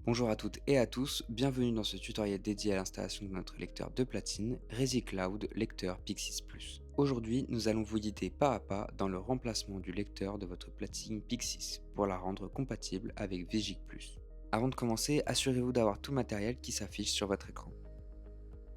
Bonjour à toutes et à tous, bienvenue dans ce tutoriel dédié à l'installation de notre lecteur de platine, ResiCloud Lecteur Pixis Plus. Aujourd'hui, nous allons vous guider pas à pas dans le remplacement du lecteur de votre platine Pixis pour la rendre compatible avec Vigic Plus. Avant de commencer, assurez-vous d'avoir tout matériel qui s'affiche sur votre écran.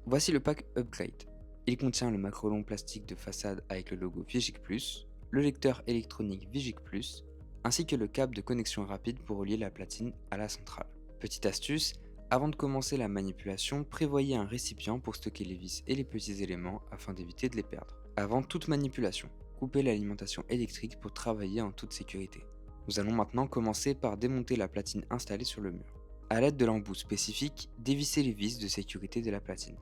Voici le pack Upgrade. Il contient le macrolon plastique de façade avec le logo Vigic Plus, le lecteur électronique Vigic Plus, ainsi que le câble de connexion rapide pour relier la platine à la centrale. Petite astuce, avant de commencer la manipulation, prévoyez un récipient pour stocker les vis et les petits éléments afin d'éviter de les perdre. Avant toute manipulation, coupez l'alimentation électrique pour travailler en toute sécurité. Nous allons maintenant commencer par démonter la platine installée sur le mur. A l'aide de l'embout spécifique, dévissez les vis de sécurité de la platine.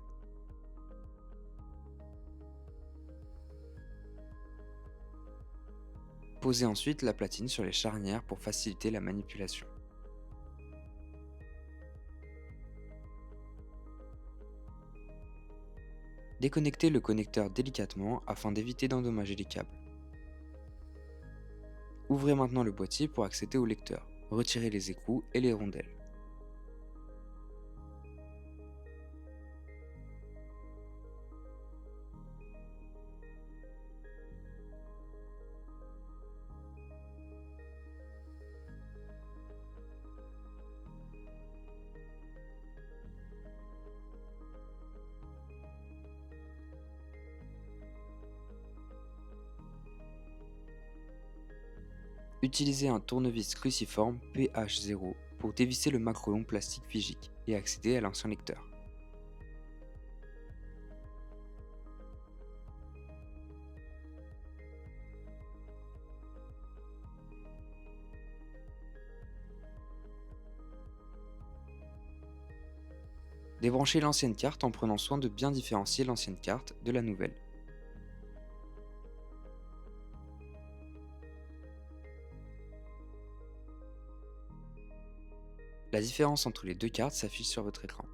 Posez ensuite la platine sur les charnières pour faciliter la manipulation. Déconnectez le connecteur délicatement afin d'éviter d'endommager les câbles. Ouvrez maintenant le boîtier pour accéder au lecteur. Retirez les écrous et les rondelles. Utilisez un tournevis cruciforme PH0 pour dévisser le macrolon plastique Vigic et accéder à l'ancien lecteur. Débranchez l'ancienne carte en prenant soin de bien différencier l'ancienne carte de la nouvelle. La différence entre les deux cartes s'affiche sur votre écran.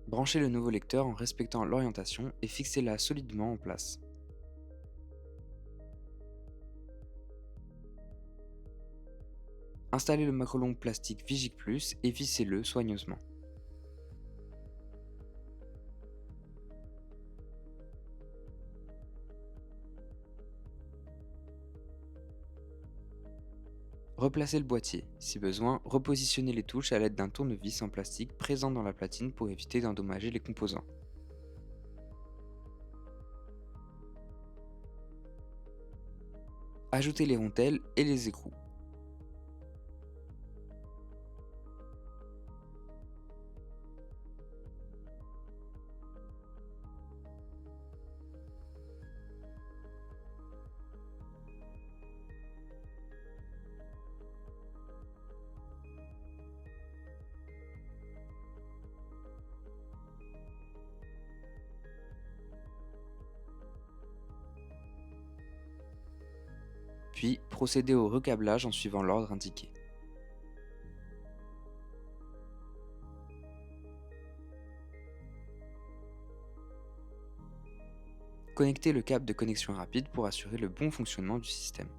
Branchez le nouveau lecteur en respectant l'orientation et fixez-la solidement en place. Installez le macrolon plastique Vigic Plus et vissez-le soigneusement. Replacez le boîtier. Si besoin, repositionnez les touches à l'aide d'un tournevis en plastique présent dans la platine pour éviter d'endommager les composants. Ajoutez les rondelles et les écrous. Puis, procédez au recablage en suivant l'ordre indiqué. Connectez le câble de connexion rapide pour assurer le bon fonctionnement du système.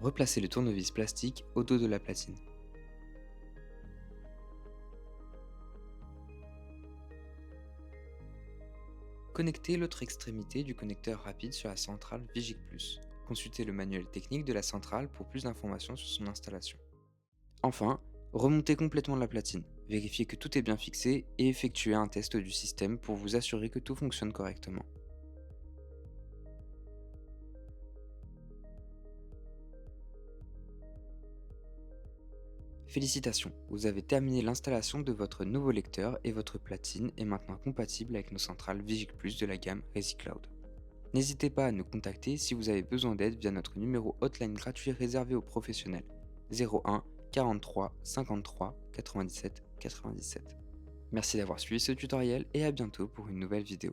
Replacez le tournevis plastique au dos de la platine. Connectez l'autre extrémité du connecteur rapide sur la centrale Vigic Plus. Consultez le manuel technique de la centrale pour plus d'informations sur son installation. Enfin, remontez complètement la platine, vérifiez que tout est bien fixé et effectuez un test du système pour vous assurer que tout fonctionne correctement. Félicitations, vous avez terminé l'installation de votre nouveau lecteur et votre platine est maintenant compatible avec nos centrales Vigic Plus de la gamme ResiCloud. N'hésitez pas à nous contacter si vous avez besoin d'aide via notre numéro hotline gratuit réservé aux professionnels 01 43 53 97 97. Merci d'avoir suivi ce tutoriel et à bientôt pour une nouvelle vidéo.